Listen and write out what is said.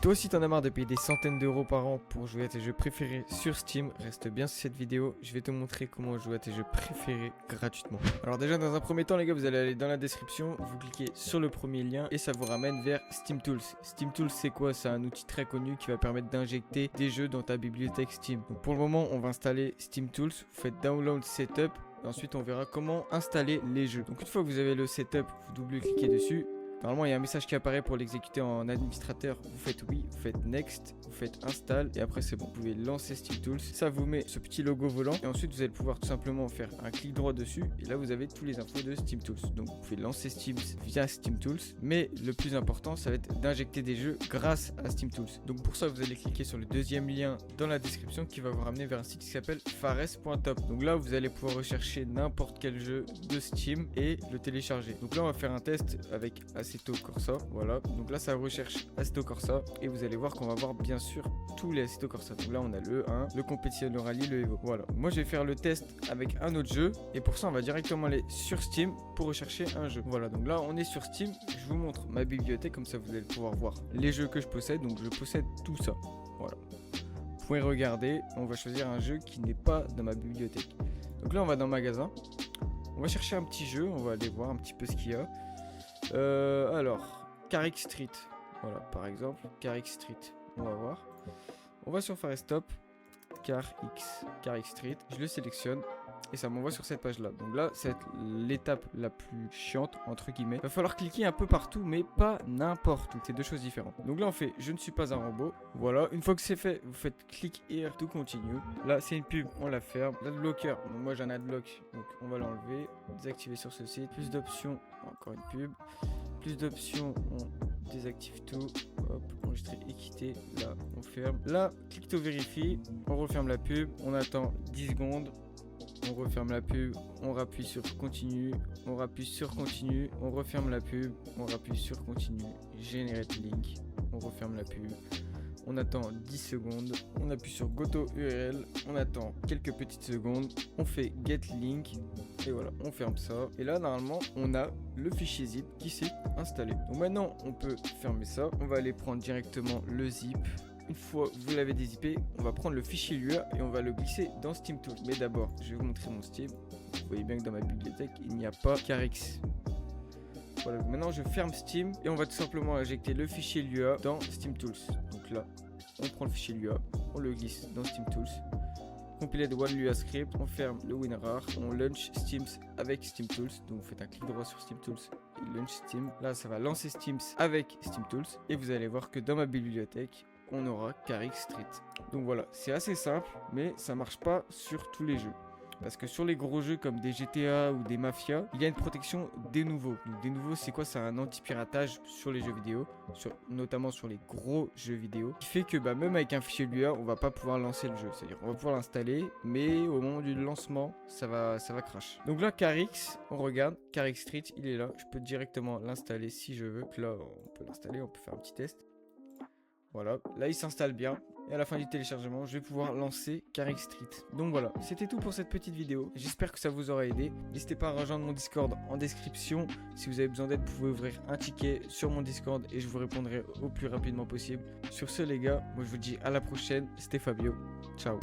toi aussi t'en as marre de payer des centaines d'euros par an pour jouer à tes jeux préférés sur Steam, reste bien sur cette vidéo, je vais te montrer comment jouer à tes jeux préférés gratuitement. Alors déjà dans un premier temps les gars, vous allez aller dans la description, vous cliquez sur le premier lien et ça vous ramène vers Steam Tools. Steam Tools c'est quoi? C'est un outil très connu qui va permettre d'injecter des jeux dans ta bibliothèque Steam. Donc pour le moment on va installer Steam Tools, vous faites Download Setup. Ensuite on verra comment installer les jeux. Donc une fois que vous avez le setup, vous double-cliquez dessus. Normalement il y a un message qui apparaît pour l'exécuter en administrateur. Vous faites oui, vous faites next, vous faites install et après c'est bon. Vous pouvez lancer Steam Tools. Ça vous met ce petit logo volant et ensuite vous allez pouvoir tout simplement faire un clic droit dessus et là vous avez tous les infos de Steam Tools. Donc vous pouvez lancer Steam via Steam Tools, mais le plus important ça va être d'injecter des jeux grâce à Steam Tools. Donc pour ça vous allez cliquer sur le deuxième lien dans la description qui va vous ramener vers un site qui s'appelle fares.top. Donc là vous allez pouvoir rechercher n'importe quel jeu de Steam et le télécharger. Donc là on va faire un test avec Assetto Corsa, voilà, donc là ça recherche Assetto Corsa et vous allez voir qu'on va voir bien sûr tous les Assetto Corsa. Donc là on a le 1, le Competition, le Rallye, le Evo, voilà. Moi je vais faire le test avec un autre jeu et pour ça on va directement aller sur Steam pour rechercher un jeu. Voilà, donc là on est sur Steam, je vous montre ma bibliothèque comme ça vous allez pouvoir voir les jeux que je possède. Donc je possède tout ça, voilà. Vous pouvez regarder, on va choisir un jeu qui n'est pas dans ma bibliothèque. Donc là on va dans magasin, on va chercher un petit jeu, on va aller voir un petit peu ce qu'il y a. Alors, Carrick Street, voilà par exemple, Carrick Street, on va voir. On va sur Farestop, Carrick Street, je le sélectionne et ça m'envoie sur cette page là. Donc là, c'est l'étape la plus chiante, entre guillemets. Il va falloir cliquer un peu partout, mais pas n'importe où, c'est deux choses différentes. Donc là, on fait je ne suis pas un robot, voilà. Une fois que c'est fait, vous faites clic here to continue. Là, c'est une pub, on la ferme. L'adblocker, donc moi j'ai un adblock, donc on va l'enlever, désactiver sur ce site. Plus d'options, encore une pub. Plus d'options, on désactive tout. Hop, enregistrer et quitter. Là, on ferme. Là, clic to vérifie. On referme la pub. On attend 10 secondes. On referme la pub. On rappuie sur continue. On rappuie sur continue. On referme la pub. On rappuie sur continue. Generate link. On referme la pub. On attend 10 secondes, on appuie sur Go to URL, on attend quelques petites secondes, on fait Get Link, et voilà, on ferme ça. Et là, normalement, on a le fichier zip qui s'est installé. Donc maintenant, on peut fermer ça. On va aller prendre directement le zip. Une fois que vous l'avez dézippé, on va prendre le fichier Lua et on va le glisser dans Steam Tools. Mais d'abord, je vais vous montrer mon Steam. Vous voyez bien que dans ma bibliothèque, il n'y a pas Carix. Voilà, maintenant je ferme Steam et on va tout simplement injecter le fichier Lua dans Steam Tools. Donc là, on prend le fichier Lua, on le glisse dans Steam Tools. Compilate one Lua script, on ferme le WinRAR, on launch Steam avec Steam Tools. Donc vous faites un clic droit sur Steam Tools et launch Steam. Là, ça va lancer Steam avec Steam Tools et vous allez voir que dans ma bibliothèque, on aura Carrick Street. Donc voilà, c'est assez simple, mais ça marche pas sur tous les jeux. Parce que sur les gros jeux comme des GTA ou des Mafia, il y a une protection des nouveaux. Donc des nouveaux, c'est quoi? C'est un anti-piratage sur les jeux vidéo, notamment sur les gros jeux vidéo, qui fait que même avec un fichier Lua, on va pas pouvoir lancer le jeu. C'est-à-dire on va pouvoir l'installer, mais au moment du lancement, ça va crash. Donc là, Carix, on regarde, Carrick Street, il est là. Je peux directement l'installer si je veux. Donc là, on peut l'installer, on peut faire un petit test. Voilà, là il s'installe bien. Et à la fin du téléchargement, je vais pouvoir lancer Carrick Street. Donc voilà, c'était tout pour cette petite vidéo. J'espère que ça vous aura aidé. N'hésitez pas à rejoindre mon Discord en description. Si vous avez besoin d'aide, vous pouvez ouvrir un ticket sur mon Discord et je vous répondrai au plus rapidement possible. Sur ce les gars, moi je vous dis à la prochaine. C'était Fabio. Ciao.